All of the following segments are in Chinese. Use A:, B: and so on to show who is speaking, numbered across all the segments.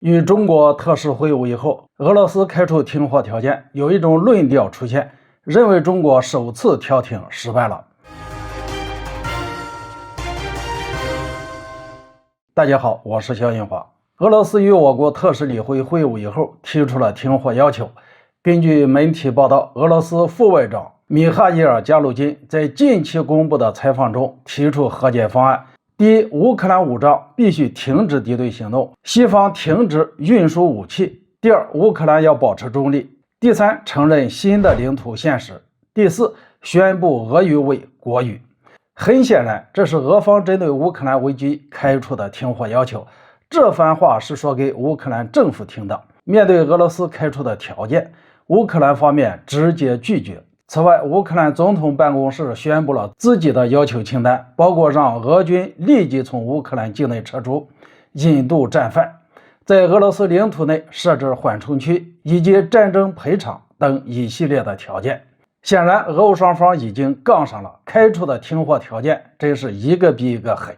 A: 与中国特使会晤以后，俄罗斯开出停火条件，有一种论调出现，认为中国首次调停失败了。大家好，我是肖银华。俄罗斯与我国特使理会会晤以后，提出了停火要求。根据媒体报道，俄罗斯副外长米哈伊尔·加鲁金在近期公布的采访中提出和解方案。第一，乌克兰武装必须停止敌对行动，西方停止运输武器。第二，乌克兰要保持中立。第三，承认新的领土现实。第四，宣布俄语为国语。很显然，这是俄方针对乌克兰危机开出的停火要求。这番话是说给乌克兰政府听的。面对俄罗斯开出的条件，乌克兰方面直接拒绝。此外，乌克兰总统办公室宣布了自己的要求清单，包括让俄军立即从乌克兰境内撤出、引渡战犯、在俄罗斯领土内设置缓冲区以及战争赔偿等一系列的条件。显然，俄乌双方已经杠上了，开出的停火条件真是一个比一个狠。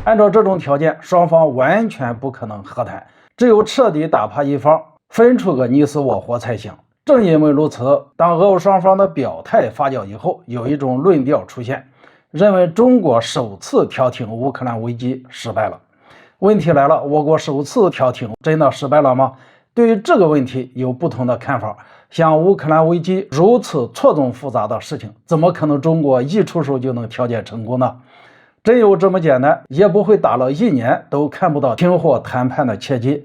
A: 按照这种条件，双方完全不可能和谈，只有彻底打趴一方，分出个你死我活才行。正因为如此，当俄乌双方的表态发酵以后，有一种论调出现，认为中国首次调停乌克兰危机失败了。问题来了，我国首次调停真的失败了吗？对于这个问题有不同的看法。像乌克兰危机如此错综复杂的事情，怎么可能中国一出手就能调解成功呢？真有这么简单，也不会打了1年都看不到停火谈判的契机。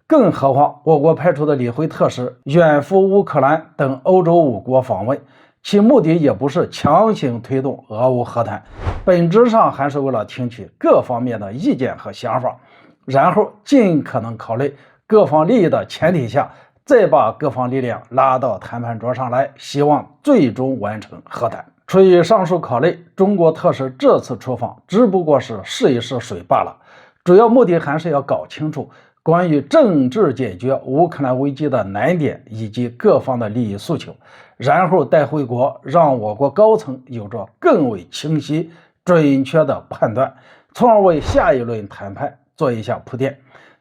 A: 更何况，我国派出的理会特使远赴乌克兰等欧洲5国访问，其目的也不是强行推动俄乌和谈，本质上还是为了听取各方面的意见和想法，然后尽可能考虑各方利益的前提下，再把各方力量拉到谈判桌上来，希望最终完成和谈。出于上述考虑，中国特使这次出访只不过是试一试水罢了，主要目的还是要搞清楚关于政治解决乌克兰危机的难点以及各方的利益诉求，然后带回国，让我国高层有着更为清晰、准确的判断，从而为下一轮谈判做一下铺垫。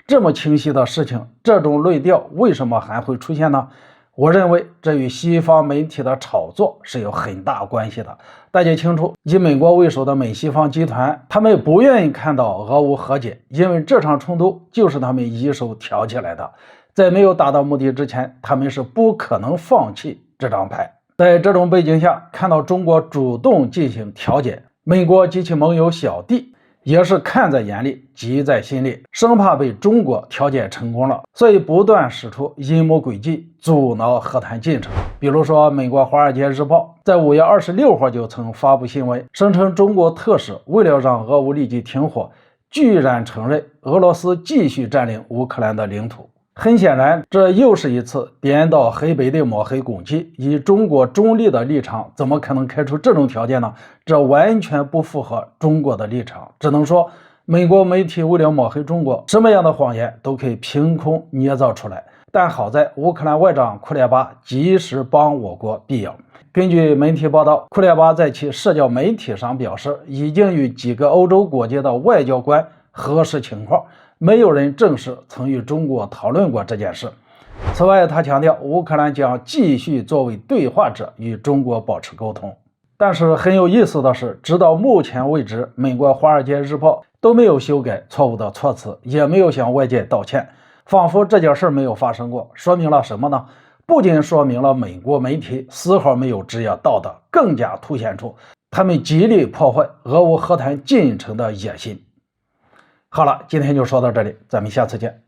A: 这么清晰的事情，这种论调为什么还会出现呢？我认为这与西方媒体的炒作是有很大关系的。大家清楚，以美国为首的美西方集团，他们不愿意看到俄乌和解，因为这场冲突就是他们一手挑起来的，在没有达到目的之前，他们是不可能放弃这张牌。在这种背景下，看到中国主动进行调解，美国及其盟友小弟也是看在眼里，急在心里，生怕被中国调解成功了，所以不断使出阴谋诡计，阻挠和谈进程。比如说，美国《华尔街日报》在5月26号就曾发布新闻，声称中国特使为了让俄乌立即停火，居然承认俄罗斯继续占领乌克兰的领土。很显然，这又是一次颠倒黑白的抹黑攻击。以中国中立的立场，怎么可能开出这种条件呢？这完全不符合中国的立场。只能说，美国媒体为了抹黑中国，什么样的谎言都可以凭空捏造出来。但好在乌克兰外长库列巴及时帮我国辟谣。根据媒体报道，库列巴在其社交媒体上表示，已经与几个欧洲国家的外交官核实情况，没有人证实曾与中国讨论过这件事。此外，他强调乌克兰将继续作为对话者与中国保持沟通。但是很有意思的是，直到目前为止，美国《华尔街日报》都没有修改错误的措辞，也没有向外界道歉，仿佛这件事没有发生过。说明了什么呢？不仅说明了美国媒体丝毫没有职业道德，更加凸显出他们极力破坏俄乌和谈进程的野心。好了，今天就说到这里，咱们下次见。